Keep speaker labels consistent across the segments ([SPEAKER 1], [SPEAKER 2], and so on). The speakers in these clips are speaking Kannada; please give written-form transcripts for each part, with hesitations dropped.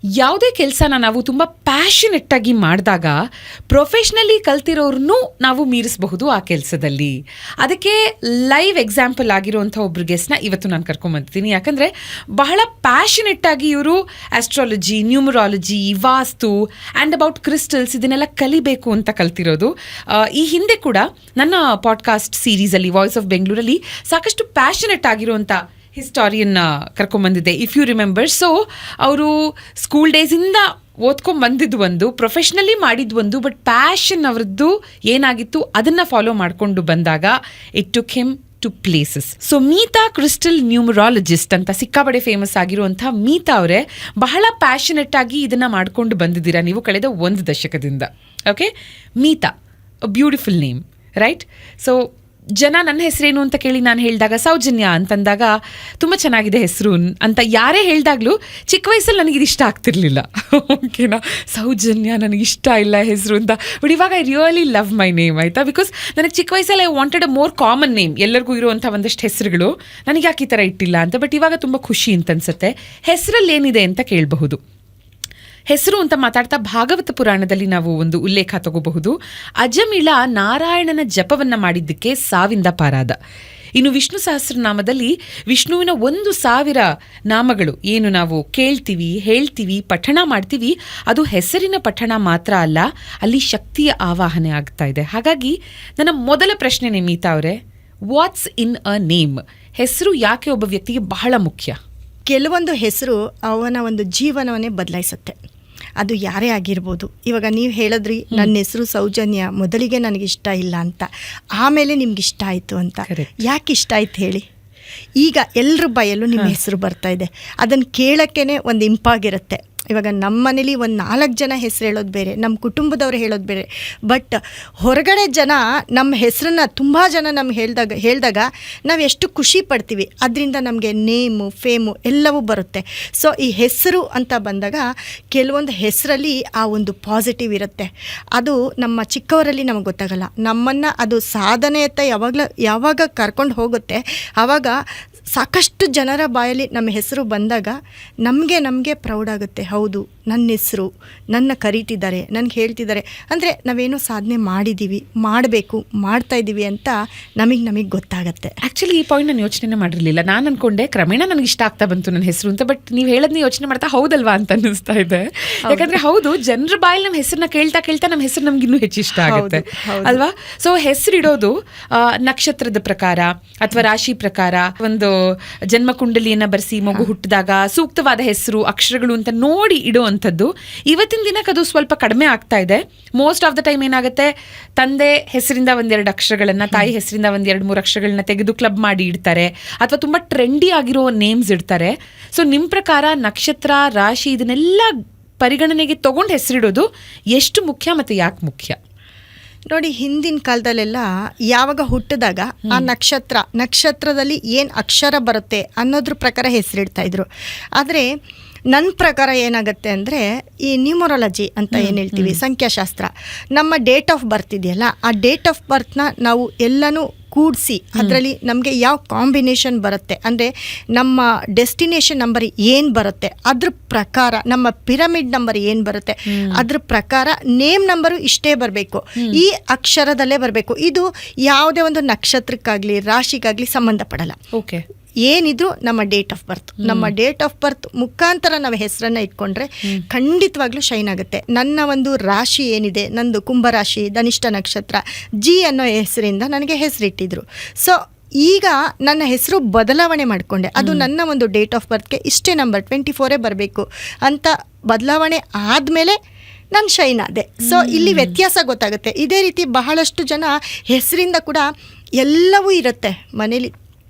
[SPEAKER 1] ಯಾವುದೇ ಕೆಲಸನ ನಾವು ತುಂಬ ಪ್ಯಾಷನೆಟ್ ಆಗಿ ಮಾಡಿದಾಗ ಪ್ರೊಫೆಷ್ನಲಿ ಕಲ್ತಿರೋರ್ನೂ ನಾವು ಮೀರಿಸಬಹುದು ಆ ಕೆಲಸದಲ್ಲಿ. ಅದಕ್ಕೆ ಲೈವ್ ಎಕ್ಸಾಂಪಲ್ ಆಗಿರುವಂಥ ಒಬ್ರು ಗೆಸ್ಟ್ನ ಇವತ್ತು ನಾನು ಕರ್ಕೊಂಬಂದಿದ್ದೀನಿ. ಯಾಕಂದರೆ ಬಹಳ ಪ್ಯಾಷನೆಟ್ ಆಗಿ ಇವರು astrology, numerology, vastu and about crystals ಇದನ್ನೆಲ್ಲ ಕಲಿಬೇಕು ಅಂತ ಕಲ್ತಿರೋದು. ಈ ಹಿಂದೆ ಕೂಡ ನನ್ನ ಪಾಡ್ಕಾಸ್ಟ್ ಸೀರೀಸಲ್ಲಿ ವಾಯ್ಸ್ ಆಫ್ ಬೆಂಗಳೂರಲ್ಲಿ ಸಾಕಷ್ಟು ಪ್ಯಾಷನೆಟ್ ಆಗಿರುವಂಥ ಹಿಸ್ಟಾರಿಯನ್ನ ಕರ್ಕೊಂಬಂದಿದ್ದೆ, ಇಫ್ ಯು ರಿಮೆಂಬರ್. ಸೊ ಅವರು ಸ್ಕೂಲ್ ಡೇಸಿಂದ ಓದ್ಕೊಂಬಂದಿದ್ದು ಒಂದು, ಪ್ರೊಫೆಷ್ನಲಿ ಮಾಡಿದ್ದು ಒಂದು, ಬಟ್ ಪ್ಯಾಷನ್ ಅವರದ್ದು ಏನಾಗಿತ್ತು ಅದನ್ನು ಫಾಲೋ ಮಾಡಿಕೊಂಡು ಬಂದಾಗ it took him to places. So Meeta Crystal numerologist ಅಂತ ಸಿಕ್ಕಾಪಡೆ ಫೇಮಸ್ ಆಗಿರುವಂಥ ಮೀತಾ ಅವರೇ ಬಹಳ ಪ್ಯಾಷನೆಟ್ ಆಗಿ ಇದನ್ನು ಮಾಡ್ಕೊಂಡು ಬಂದಿದ್ದೀರಾ ನೀವು ಕಳೆದ 1 ದಶಕದಿಂದ. Okay, Meeta, a beautiful name, right? So ಜನ ನನ್ನ ಹೆಸರೇನು ಅಂತ ಕೇಳಿ ನಾನು ಹೇಳಿದಾಗ ಸೌಜನ್ಯ ಅಂತಂದಾಗ ತುಂಬ ಚೆನ್ನಾಗಿದೆ ಹೆಸರು ಅಂತ ಯಾರೇ ಹೇಳಿದಾಗಲೂ ಚಿಕ್ಕ ವಯಸ್ಸಲ್ಲಿ ನನಗಿದು ಇಷ್ಟ ಆಗ್ತಿರ್ಲಿಲ್ಲ. ಓಕೆನಾ, ಸೌಜನ್ಯ ನನಗಿಷ್ಟ ಇಲ್ಲ ಹೆಸರು ಅಂತ. ಬಟ್ ಇವಾಗ I really love my name, ಆಯಿತಾ? ಬಿಕಾಸ್ ನನಗೆ ಚಿಕ್ಕ ವಯಸ್ಸಲ್ಲಿ I wanted a more common name, ಎಲ್ಲರಿಗೂ ಇರುವಂಥ ಒಂದಷ್ಟು ಹೆಸರುಗಳು, ನನಗೆ ಯಾಕೆ ಈ ಥರ ಇಟ್ಟಿಲ್ಲ ಅಂತ. ಬಟ್ ಇವಾಗ ತುಂಬ ಖುಷಿ ಅಂತ ಅನ್ಸುತ್ತೆ. ಹೆಸರಲ್ಲಿ ಏನಿದೆ ಅಂತ ಕೇಳಬಹುದು. ಹೆಸರು ಅಂತ ಮಾತಾಡ್ತಾ ಭಾಗವತ ಪುರಾಣದಲ್ಲಿ ನಾವು ಒಂದು ಉಲ್ಲೇಖ ತಗೋಬಹುದು. ಅಜಮಿಳ ನಾರಾಯಣನ ಜಪವನ್ನು ಮಾಡಿದ್ದಕ್ಕೆ 1000 ಪಾರಾದ. ಇನ್ನು ವಿಷ್ಣು ಸಹಸ್ರನಾಮದಲ್ಲಿ ವಿಷ್ಣುವಿನ 1,000 ನಾಮಗಳು ಏನು ನಾವು ಕೇಳ್ತೀವಿ, ಹೇಳ್ತೀವಿ, ಪಠಣ ಮಾಡ್ತೀವಿ, ಅದು ಹೆಸರಿನ ಪಠಣ ಮಾತ್ರ ಅಲ್ಲ, ಅಲ್ಲಿ ಶಕ್ತಿಯ ಆವಾಹನೆ ಆಗ್ತಾ ಇದೆ. ಹಾಗಾಗಿ ನನ್ನ ಮೊದಲ ಪ್ರಶ್ನೆ ಮೀತಾ ಅವರೇ, ವಾಟ್ಸ್ ಇನ್ ಅ ನೇಮ್? ಹೆಸರು ಯಾಕೆ ಒಬ್ಬ ವ್ಯಕ್ತಿಗೆ ಬಹಳ ಮುಖ್ಯ?
[SPEAKER 2] ಕೆಲವೊಂದು ಹೆಸರು ಅವನ ಒಂದು ಜೀವನವನ್ನೇ ಬದಲಾಯಿಸುತ್ತೆ. ಅದು ಯಾರೇ ಆಗಿರ್ಬೋದು. ಇವಾಗ ನೀವು ಹೇಳಿದ್ರಿ ನನ್ನ ಹೆಸರು ಸೌಜನ್ಯ, ಮೊದಲಿಗೆ ನನಗಿಷ್ಟ ಇಲ್ಲ ಅಂತ, ಆಮೇಲೆ ನಿಮ್ಗೆ ಇಷ್ಟ ಆಯಿತು ಅಂತ. ಯಾಕೆ ಇಷ್ಟ ಆಯ್ತು ಹೇಳಿ? ಈಗ ಎಲ್ಲರ ಬಾಯಲ್ಲೂ ನಿಮ್ಮ ಹೆಸರು ಬರ್ತಾ ಇದೆ, ಅದನ್ನು ಕೇಳೋಕ್ಕೇ ಒಂದು ಇಂಪಾಗಿರುತ್ತೆ. ಇವಾಗ ನಮ್ಮ ಮನೇಲಿ ಒಂದು 4 ಜನ ಹೆಸರು ಹೇಳೋದು ಬೇರೆ, ನಮ್ಮ ಕುಟುಂಬದವ್ರು ಹೇಳೋದು ಬೇರೆ, ಬಟ್ ಹೊರಗಡೆ ಜನ ನಮ್ಮ ಹೆಸರನ್ನ ತುಂಬ ಜನ ನಮ್ಗೆ ಹೇಳಿದಾಗ ನಾವು ಎಷ್ಟು ಖುಷಿ ಪಡ್ತೀವಿ. ಅದರಿಂದ ನಮಗೆ ನೇಮು, ಫೇಮು ಎಲ್ಲವೂ ಬರುತ್ತೆ. ಸೊ ಈ ಹೆಸರು ಅಂತ ಬಂದಾಗ ಕೆಲವೊಂದು ಹೆಸರಲ್ಲಿ ಆ ಒಂದು ಪಾಸಿಟಿವ್ ಇರುತ್ತೆ. ಅದು ನಮ್ಮ ಚಿಕ್ಕವರಲ್ಲಿ ನಮಗೆ ಗೊತ್ತಾಗಲ್ಲ. ನಮ್ಮನ್ನು ಅದು ಸಾಧನೆಯತ್ತ ಯಾವಾಗ ಕರ್ಕೊಂಡು ಹೋಗುತ್ತೆ, ಆವಾಗ ಸಾಕಷ್ಟು ಜನರ ಬಾಯಲ್ಲಿ ನಮ್ಮ ಹೆಸರು ಬಂದಾಗ ನಮಗೆ ಪ್ರೌಡ್ ಆಗುತ್ತೆ. ಹೌದು, ನನ್ನ ಹೆಸರು, ನನ್ನ ಕರೀತಿದ್ದಾರೆ, ನನಗೆ ಹೇಳ್ತಿದ್ದಾರೆ ಅಂದರೆ ನಾವೇನೋ ಸಾಧನೆ ಮಾಡಿದ್ದೀವಿ, ಮಾಡಬೇಕು, ಮಾಡ್ತಾಯಿದ್ದೀವಿ ಅಂತ ನಮಗೆ ಗೊತ್ತಾಗತ್ತೆ.
[SPEAKER 1] ಆ್ಯಕ್ಚುಲಿ ಈ ಪಾಯಿಂಟ್ ನಾನು ಯೋಚನೆ ಮಾಡಿರಲಿಲ್ಲ. ನಾನು ಅಂದ್ಕೊಂಡೆ ಕ್ರಮೇಣ ನನಗೆ ಇಷ್ಟ ಆಗ್ತಾ ಬಂತು ನನ್ನ ಹೆಸರು ಅಂತ. ಬಟ್ ನೀವು ಹೇಳೋದನ್ನ ಯೋಚನೆ ಮಾಡ್ತಾ ಹೌದಲ್ವಾ ಅಂತ ಅನ್ನಿಸ್ತಾ ಇದೆ. ಯಾಕಂದರೆ ಹೌದು, ಜನರ ಬಾಯಲ್ಲಿ ನಮ್ಮ ಹೆಸರನ್ನ ಕೇಳ್ತಾ ನಮ್ಮ ಹೆಸರು ನಮ್ಗೆ ಇನ್ನೂ ಹೆಚ್ಚು ಇಷ್ಟ ಆಗುತ್ತೆ ಅಲ್ವಾ? ಸೊ ಹೆಸರಿಡೋದು ನಕ್ಷತ್ರದ ಪ್ರಕಾರ ಅಥವಾ ರಾಶಿ ಪ್ರಕಾರ, ಒಂದು ಜನ್ಮ ಕುಂಡಲಿಯನ್ನು ಬರೆಸಿ ಮಗು ಹುಟ್ಟಿದಾಗ ಸೂಕ್ತವಾದ ಹೆಸರು, ಅಕ್ಷರಗಳು ಅಂತ ನೋಡಿ ಇಡುವಂಥದ್ದು. ಇವತ್ತಿನ ದಿನಕ್ಕೆ ಅದು ಸ್ವಲ್ಪ ಕಡಿಮೆ ಆಗ್ತಾ ಇದೆ. ಮೋಸ್ಟ್ ಆಫ್ ದ ಟೈಮ್ ಏನಾಗುತ್ತೆ, ತಂದೆ ಹೆಸರಿಂದ 1-2 ಅಕ್ಷರಗಳನ್ನು, ತಾಯಿ ಹೆಸರಿಂದ 1-2-3 ಅಕ್ಷರಗಳನ್ನ ತೆಗೆದು ಕ್ಲಬ್ ಮಾಡಿ ಇಡ್ತಾರೆ, ಅಥವಾ ತುಂಬ ಟ್ರೆಂಡಿ ಆಗಿರೋ ನೇಮ್ಸ್ ಇಡ್ತಾರೆ. ಸೊ ನಿಮ್ಮ ಪ್ರಕಾರ ನಕ್ಷತ್ರ, ರಾಶಿ ಇದನ್ನೆಲ್ಲ ಪರಿಗಣನೆಗೆ ತಗೊಂಡು ಹೆಸರಿಡೋದು ಎಷ್ಟು ಮುಖ್ಯ ಮತ್ತು ಯಾಕೆ ಮುಖ್ಯ?
[SPEAKER 2] ನೋಡಿ, ಹಿಂದಿನ ಕಾಲದಲ್ಲೆಲ್ಲ ಯಾವಾಗ ಹುಟ್ಟಿದಾಗ ಆ ನಕ್ಷತ್ರದಲ್ಲಿ ಏನು ಅಕ್ಷರ ಬರುತ್ತೆ ಅನ್ನೋದ್ರ ಪ್ರಕಾರ ಹೆಸರಿಡ್ತಾಯಿದ್ರು. ಆದರೆ ನನ್ನ ಪ್ರಕಾರ ಏನಾಗುತ್ತೆ ಅಂದರೆ, ಈ ನ್ಯೂಮರಾಲಜಿ ಅಂತ ಏನು ಹೇಳ್ತೀವಿ, ಸಂಖ್ಯಾಶಾಸ್ತ್ರ, ನಮ್ಮ ಡೇಟ್ ಆಫ್ ಬರ್ತ್ ಇದೆಯಲ್ಲ, ಆ ಡೇಟ್ ಆಫ್ ಬರ್ತ್ನ ನಾವು ಎಲ್ಲನೂ ಕೂಡಿಸಿ ಅದರಲ್ಲಿ ನಮಗೆ ಯಾವ ಕಾಂಬಿನೇಷನ್ ಬರುತ್ತೆ, ಅಂದರೆ ನಮ್ಮ ಡೆಸ್ಟಿನೇಷನ್ ನಂಬರ್ ಏನು ಬರುತ್ತೆ ಅದ್ರ ಪ್ರಕಾರ, ನಮ್ಮ ಪಿರಮಿಡ್ ನಂಬರ್ ಏನು ಬರುತ್ತೆ ಅದ್ರ ಪ್ರಕಾರ ನೇಮ್ ನಂಬರು ಇಷ್ಟೇ ಬರಬೇಕು, ಈ ಅಕ್ಷರದಲ್ಲೇ ಬರಬೇಕು. ಇದು ಯಾವುದೇ ಒಂದು ನಕ್ಷತ್ರಕ್ಕಾಗಲಿ ರಾಶಿಗಾಗಲಿ ಸಂಬಂಧಪಡಲ್ಲ.
[SPEAKER 1] ಓಕೆ,
[SPEAKER 2] ಏನಿದ್ರು ನಮ್ಮ ಡೇಟ್ ಆಫ್ ಬರ್ತ್ ಮುಖಾಂತರ ನಾವು ಹೆಸರನ್ನ ಇಟ್ಕೊಂಡ್ರೆ ಖಂಡಿತವಾಗ್ಲೂ ಶೈನ್ ಆಗುತ್ತೆ. ನನ್ನ ಒಂದು ರಾಶಿ ಏನಿದೆ, ನಂದು ಕುಂಭರಾಶಿ, ಧನಿಷ್ಠ ನಕ್ಷತ್ರ, ಜಿ ಅನ್ನೋ ಹೆಸರಿಂದ ನನಗೆ ಹೆಸರಿಟ್ಟಿದ್ರು. ಸೊ ಈಗ ನನ್ನ ಹೆಸರು ಬದಲಾವಣೆ ಮಾಡಿಕೊಂಡೆ. ಅದು ನನ್ನ ಒಂದು ಡೇಟ್ ಆಫ್ ಬರ್ತ್ಗೆ ಇಷ್ಟೇ ನಂಬರ್ 24 ಬರಬೇಕು ಅಂತ ಬದಲಾವಣೆ ಆದಮೇಲೆ ನಾನು ಶೈನ್ ಆದೆ. ಸೊ ಇಲ್ಲಿ ವ್ಯತ್ಯಾಸ ಗೊತ್ತಾಗುತ್ತೆ. ಇದೇ ರೀತಿ ಬಹಳಷ್ಟು ಜನ ಹೆಸರಿಂದ ಕೂಡ ಎಲ್ಲವೂ ಇರುತ್ತೆ ಮನೇಲಿ,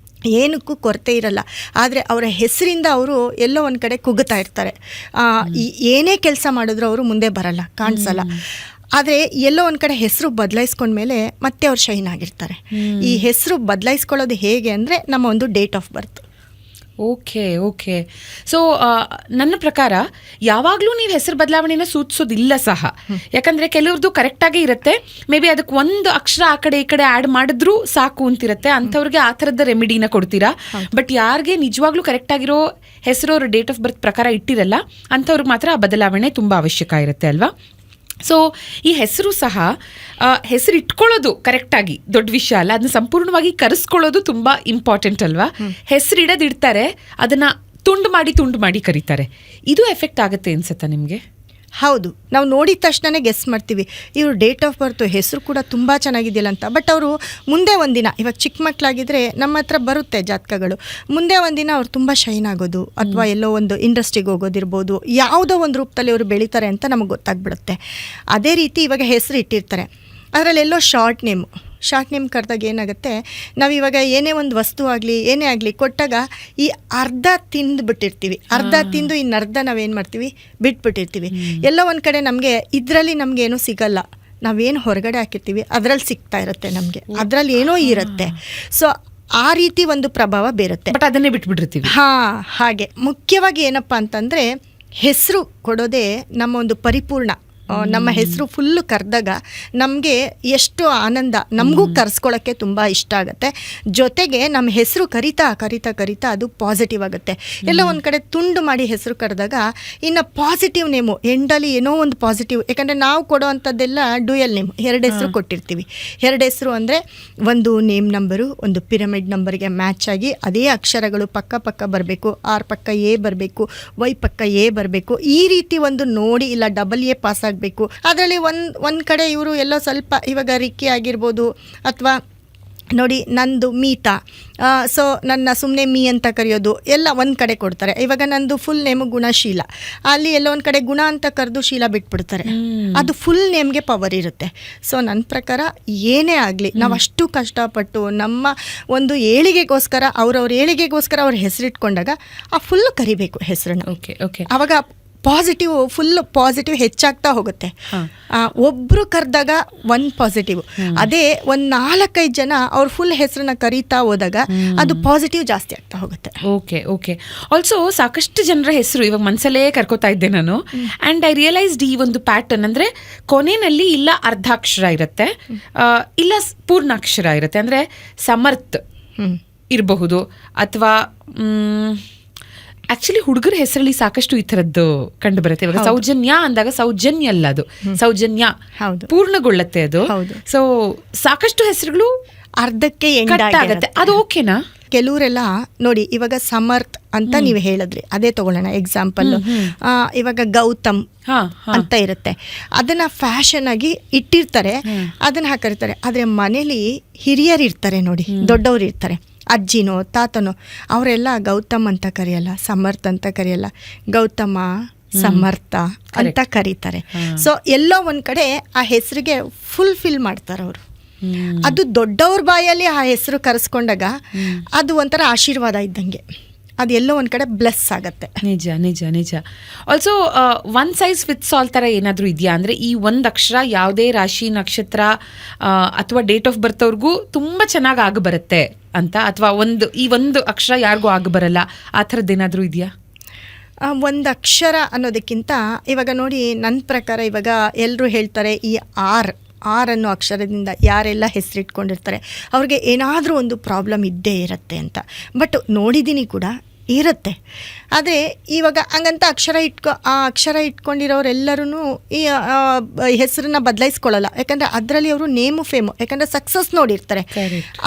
[SPEAKER 2] ಏನಕ್ಕೂ ಕೊರತೆ ಇರಲ್ಲ. ಆದರೆ ಅವರ ಹೆಸರಿಂದ ಅವರು ಎಲ್ಲೋ ಒಂದು ಕಡೆ ಕುಗ್ಗುತ್ತಾ ಇರ್ತಾರೆ. ಏನೇ ಕೆಲಸ ಮಾಡಿದ್ರು ಅವರು ಮುಂದೆ ಬರಲ್ಲ, ಕಾಣಿಸಲ್ಲ. ಆದರೆ ಎಲ್ಲೋ ಒಂದು ಕಡೆ ಹೆಸರು ಬದಲಾಯಿಸ್ಕೊಂಡ್ಮೇಲೆ ಮತ್ತೆ ಅವ್ರು ಶೈನ್ ಆಗಿರ್ತಾರೆ. ಈ ಹೆಸರು ಬದಲಾಯಿಸ್ಕೊಳ್ಳೋದು ಹೇಗೆ ಅಂದರೆ ನಮ್ಮ ಒಂದು date of birth.
[SPEAKER 1] Okay okay. So ನನ್ನ ಪ್ರಕಾರ ಯಾವಾಗಲೂ ನೀವು ಹೆಸರು ಬದಲಾವಣೆನ ಸೂಚಿಸೋದಿಲ್ಲ ಸಹ. ಯಾಕಂದರೆ ಕೆಲವ್ರದ್ದು ಕರೆಕ್ಟಾಗೇ ಇರುತ್ತೆ, ಮೇ ಬಿ ಅದಕ್ಕೆ ಒಂದು ಅಕ್ಷರ ಆ ಕಡೆ ಈ ಕಡೆ ಆ್ಯಡ್ ಮಾಡಿದ್ರೂ ಸಾಕು ಅಂತಿರುತ್ತೆ, ಅಂಥವ್ರಿಗೆ ಆ ಥರದ ರೆಮಿಡಿನ ಕೊಡ್ತೀರಾ. ಬಟ್ ಯಾರಿಗೆ ನಿಜವಾಗ್ಲೂ ಕರೆಕ್ಟಾಗಿರೋ ಹೆಸರು ಅವ್ರ ಡೇಟ್ ಆಫ್ ಬರ್ತ್ ಪ್ರಕಾರ ಇಟ್ಟಿರಲ್ಲ ಅಂಥವ್ರಿಗೆ ಮಾತ್ರ ಆ ಬದಲಾವಣೆ ತುಂಬ ಅವಶ್ಯಕ ಇರುತ್ತೆ ಅಲ್ವಾ. ಸೊ ಈ ಹೆಸರು ಸಹ ಹೆಸರು ಇಟ್ಕೊಳ್ಳೋದು ಕರೆಕ್ಟಾಗಿ ದೊಡ್ಡ ವಿಷಯ ಅಲ್ಲ, ಅದನ್ನ ಸಂಪೂರ್ಣವಾಗಿ ಕರೆಸ್ಕೊಳ್ಳೋದು ತುಂಬ ಇಂಪಾರ್ಟೆಂಟ್ ಅಲ್ವಾ. ಹೆಸರು ಇಡೋದಿಡ್ತಾರೆ, ಅದನ್ನು ತುಂಡು ಮಾಡಿ ಕರೀತಾರೆ. ಇದು ಎಫೆಕ್ಟ್ ಆಗುತ್ತೆ ಅನ್ಸುತ್ತಾ ನಿಮಗೆ?
[SPEAKER 2] ಹೌದು, ನಾವು ನೋಡಿದ ತಕ್ಷಣನೇ ಗೆಸ್ ಮಾಡ್ತೀವಿ ಇವರು ಡೇಟ್ ಆಫ್ ಬರ್ತು ಹೆಸರು ಕೂಡ ತುಂಬ ಚೆನ್ನಾಗಿದೆಯಲ್ಲ ಅಂತ. ಬಟ್ ಅವರು ಮುಂದೆ ಒಂದಿನ, ಇವಾಗ ಚಿಕ್ಕ ಮಕ್ಕಳಾಗಿದ್ದರೆ ನಮ್ಮ ಹತ್ರ ಬರುತ್ತೆ ಜಾತಕಗಳು, ಮುಂದೆ ಒಂದಿನ ಅವ್ರು ತುಂಬ ಶೈನ್ ಆಗೋದು ಅಥವಾ ಎಲ್ಲೋ ಒಂದು ಇಂಡಸ್ಟ್ರಿಗೆ ಹೋಗೋದಿರ್ಬೋದು, ಯಾವುದೋ ಒಂದು ರೂಪದಲ್ಲಿ ಅವರು ಬೆಳೀತಾರೆ ಅಂತ ನಮಗೆ ಗೊತ್ತಾಗ್ಬಿಡುತ್ತೆ. ಅದೇ ರೀತಿ ಇವಾಗ ಹೆಸರು ಇಟ್ಟಿರ್ತಾರೆ, ಅದರಲ್ಲೆಲ್ಲೋ ಶಾರ್ಟ್ ನೇಮ್ ಕರೆದಾಗ ಏನಾಗುತ್ತೆ, ನಾವು ಇವಾಗ ಏನೇ ಒಂದು ವಸ್ತು ಆಗಲಿ ಏನೇ ಆಗಲಿ ಕೊಟ್ಟಾಗ ಈ ಅರ್ಧ ತಿಂದು ಇನ್ನರ್ಧ ನಾವೇನು ಮಾಡ್ತೀವಿ ಬಿಟ್ಬಿಟ್ಟಿರ್ತೀವಿ. ಎಲ್ಲೋ ಒಂದು ಕಡೆ ನಮಗೆ ಇದರಲ್ಲಿ ನಮಗೆ ಏನೂ ಸಿಗಲ್ಲ, ನಾವೇನು ಹೊರಗಡೆ ಹಾಕಿರ್ತೀವಿ ಅದರಲ್ಲಿ ಸಿಗ್ತಾ ಇರುತ್ತೆ ನಮಗೆ, ಅದರಲ್ಲಿ ಏನೋ ಇರುತ್ತೆ. ಸೊ ಆ ರೀತಿ ಒಂದು ಪ್ರಭಾವ ಬೀರುತ್ತೆ,
[SPEAKER 1] ಬಟ್ ಅದನ್ನೇ ಬಿಟ್ಬಿಟ್ಟಿರ್ತೀವಿ.
[SPEAKER 2] ಹಾಗೆ ಮುಖ್ಯವಾಗಿ ಏನಪ್ಪ ಅಂತಂದರೆ ಹೆಸರು ಕೊಡೋದೇ ನಮ್ಮ ಒಂದು ಪರಿಪೂರ್ಣ. ನಮ್ಮ ಹೆಸರು ಫುಲ್ಲು ಕರೆದಾಗ ನಮಗೆ ಎಷ್ಟು ಆನಂದ, ನಮಗೂ ಕರೆಸ್ಕೊಳ್ಳೋಕ್ಕೆ ತುಂಬ ಇಷ್ಟ ಆಗುತ್ತೆ. ಜೊತೆಗೆ ನಮ್ಮ ಹೆಸರು ಕರಿತಾ ಅದು ಪಾಸಿಟಿವ್ ಆಗುತ್ತೆ. ಎಲ್ಲ ಒಂದು ಕಡೆ ತುಂಡು ಮಾಡಿ ಹೆಸರು ಕರೆದಾಗ ಇನ್ನು ಪಾಸಿಟಿವ್ ನೇಮು ಎಂಡಲ್ಲಿ ಏನೋ ಒಂದು ಪಾಸಿಟಿವ್, ಯಾಕಂದರೆ ನಾವು ಕೊಡೋ ಅಂಥದ್ದೆಲ್ಲ ಡ್ಯೂಯಲ್ ನೇಮ್, 2 ಹೆಸರು ಕೊಟ್ಟಿರ್ತೀವಿ. 2 ಹೆಸರು ಅಂದರೆ ಒಂದು ನೇಮ್ ನಂಬರು ಒಂದು ಪಿರಮಿಡ್ ನಂಬರ್ಗೆ ಮ್ಯಾಚ್ ಆಗಿ ಅದೇ ಅಕ್ಷರಗಳು ಪಕ್ಕ ಬರಬೇಕು, R ಪಕ್ಕ A ಬರಬೇಕು, Y ಪಕ್ಕ A ಬರಬೇಕು, ಈ ರೀತಿ ಒಂದು ನೋಡಿ, ಇಲ್ಲ ಡಬಲ್ A ಪಾಸ್ ಆಗಬೇಕು. ಅದರಲ್ಲಿ ಒಂದು ಕಡೆ ಇವರು ಎಲ್ಲೋ ಸ್ವಲ್ಪ ಇವಾಗ ರಿಕ್ಕಿ ಆಗಿರ್ಬೋದು, ಅಥವಾ ನೋಡಿ ನಂದು ಮೀತಾ, ಸೊ ನನ್ನ ಸುಮ್ಮನೆ ಮೀ ಅಂತ ಕರೆಯೋದು ಎಲ್ಲ ಒಂದು ಕಡೆ ಕೊಡ್ತಾರೆ. ಇವಾಗ ನಂದು ಫುಲ್ ನೇಮು ಗುಣಶೀಲ, ಅಲ್ಲಿ ಎಲ್ಲೋ ಒಂದು ಕಡೆ ಗುಣ ಅಂತ ಕರೆದು ಶೀಲ ಬಿಟ್ಬಿಡ್ತಾರೆ. ಅದು ಫುಲ್ ನೇಮ್ಗೆ ಪವರ್ ಇರುತ್ತೆ. ಸೊ ನನ್ನ ಪ್ರಕಾರ ಏನೇ ಆಗಲಿ ನಾವು ಅಷ್ಟು ಕಷ್ಟಪಟ್ಟು ನಮ್ಮ ಒಂದು ಏಳಿಗೆಗೋಸ್ಕರ ಅವ್ರವ್ರ ಏಳಿಗೆಗೋಸ್ಕರ ಅವ್ರ ಹೆಸರಿಟ್ಕೊಂಡಾಗ ಆ ಫುಲ್ ಕರಿಬೇಕು ಹೆಸರನ್ನು.
[SPEAKER 1] ಓಕೆ
[SPEAKER 2] ಆವಾಗ ಫುಲ್ ಪಾಸಿಟಿವ್ ಹೆಚ್ಚಾಗ್ತಾ ಹೋಗುತ್ತೆ. ಒಬ್ಬರು ಕರೆದಾಗ ಒಂದು ಪಾಸಿಟಿವ್, ಅದೇ ಒಂದು 4-5 ಜನ ಅವ್ರ ಫುಲ್ ಹೆಸರನ್ನ ಕರೀತಾ ಹೋದಾಗ ಅದು ಪಾಸಿಟಿವ್ ಜಾಸ್ತಿ ಆಗ್ತಾ ಹೋಗುತ್ತೆ.
[SPEAKER 1] ಓಕೆ. ಆಲ್ಸೋ ಸಾಕಷ್ಟು ಜನರ ಹೆಸರು ಇವಾಗ ಮನಸ್ಸಲ್ಲೇ ಕರ್ಕೋತಾ ಇದ್ದೆ ನಾನು, ಆ್ಯಂಡ್ ಐ ರಿಯಲೈಸ್ಡ್ ಈ ಒಂದು ಪ್ಯಾಟರ್ನ್ ಅಂದರೆ ಕೊನೆಯಲ್ಲಿ ಇಲ್ಲ ಅರ್ಧಾಕ್ಷರ ಇರುತ್ತೆ, ಇಲ್ಲ ಪೂರ್ಣಾಕ್ಷರ ಇರುತ್ತೆ. ಅಂದರೆ ಸಮರ್ಥ್ ಇರಬಹುದು, ಅಥವಾ ಆಕ್ಚುಲಿ ಹುಡುಗರ ಹೆಸರಲ್ಲಿ ಸಾಕಷ್ಟು ಈ ಥರದ್ದು ಕಂಡು ಬರುತ್ತೆ. ಇವಾಗ ಸೌಜನ್ಯ ಅಂದಾಗ ಸೌಜನ್ಯ ಅಲ್ಲ, ಅದು ಸೌಜನ್ಯ ಪೂರ್ಣಗೊಳ್ಳುತ್ತೆ ಅದು. ಸೊ ಸಾಕಷ್ಟು ಹೆಸರುಗಳು
[SPEAKER 2] ಅರ್ಧಕ್ಕೆ
[SPEAKER 1] ಆಗುತ್ತೆ, ಅದು ಓಕೆನಾ?
[SPEAKER 2] ಕೆಲವರೆಲ್ಲ ನೋಡಿ, ಇವಾಗ ಸಮರ್ಥ್ ಅಂತ ನೀವು ಹೇಳಿದ್ರಿ, ಅದೇ ತಗೊಳ್ಳೋಣ ಎಕ್ಸಾಂಪಲ್. ಇವಾಗ ಗೌತಮ್ ಅಂತ ಇರುತ್ತೆ, ಅದನ್ನ ಫ್ಯಾಷನ್ ಆಗಿ ಇಟ್ಟಿರ್ತಾರೆ, ಅದನ್ನ ಹಾಕಿರ್ತಾರೆ. ಆದ್ರೆ ಮನೇಲಿ ಹಿರಿಯರು ಇರ್ತಾರೆ ನೋಡಿ, ದೊಡ್ಡವರು ಇರ್ತಾರೆ, ಅಜ್ಜಿನೋ ತಾತನೋ, ಅವರೆಲ್ಲ ಗೌತಮ್ ಅಂತ ಕರೆಯಲ್ಲ, ಸಮರ್ಥ ಅಂತ ಕರೆಯಲ್ಲ, ಗೌತಮ ಸಮರ್ಥ ಅಂತ ಕರೀತಾರೆ. ಸೊ ಎಲ್ಲೋ ಒಂದ್ ಕಡೆ ಆ ಹೆಸರಿಗೆ ಫುಲ್ಫಿಲ್ ಮಾಡ್ತಾರೆ ಅವರು. ಅದು ದೊಡ್ಡವ್ರ ಬಾಯಲ್ಲಿ ಆ ಹೆಸರು ಕರೆಸ್ಕೊಂಡಾಗ ಅದು ಒಂಥರ ಆಶೀರ್ವಾದ ಇದ್ದಂಗೆ, ಅದು ಎಲ್ಲೋ ಒಂದು ಕಡೆ ಬ್ಲೆಸ್ ಆಗುತ್ತೆ.
[SPEAKER 1] ನಿಜ. Also one size fits all ಥರ ಏನಾದರೂ ಇದೆಯಾ? ಅಂದರೆ ಈ ಒಂದು ಅಕ್ಷರ ಯಾವುದೇ ರಾಶಿ ನಕ್ಷತ್ರ ಅಥವಾ ಡೇಟ್ ಆಫ್ ಬರ್ತ್ ಅವ್ರಿಗೂ ತುಂಬ ಚೆನ್ನಾಗಿ ಆಗಬರುತ್ತೆ ಅಂತ, ಅಥವಾ ಈ ಒಂದು ಅಕ್ಷರ ಯಾರಿಗೂ ಆಗಬರಲ್ಲ, ಆ ಥರದ್ದು ಏನಾದರೂ ಇದೆಯಾ?
[SPEAKER 2] ಒಂದು ಅಕ್ಷರ ಅನ್ನೋದಕ್ಕಿಂತ ಇವಾಗ ನೋಡಿ, ನನ್ನ ಪ್ರಕಾರ ಇವಾಗ ಎಲ್ಲರೂ ಹೇಳ್ತಾರೆ ಈ ಆರ್ ಅನ್ನೋ ಅಕ್ಷರದಿಂದ ಯಾರೆಲ್ಲ ಹೆಸರಿಟ್ಕೊಂಡಿರ್ತಾರೆ ಅವ್ರಿಗೆ ಏನಾದರೂ ಒಂದು ಪ್ರಾಬ್ಲಮ್ ಇದ್ದೇ ಇರುತ್ತೆ ಅಂತ. ಬಟ್ ನೋಡಿದ್ದೀನಿ ಕೂಡ ಇರುತ್ತೆ. ಆದರೆ ಇವಾಗ ಹಂಗಂತ ಆ ಅಕ್ಷರ ಇಟ್ಕೊಂಡಿರೋರೆಲ್ಲರೂ ಈ ಹೆಸರನ್ನ ಬದಲಾಯಿಸ್ಕೊಳ್ಳಲ್ಲ. ಯಾಕಂದರೆ ಅದರಲ್ಲಿ ಅವರು ನೇಮು ಫೇಮು, ಯಾಕಂದರೆ ಸಕ್ಸಸ್ ನೋಡಿರ್ತಾರೆ,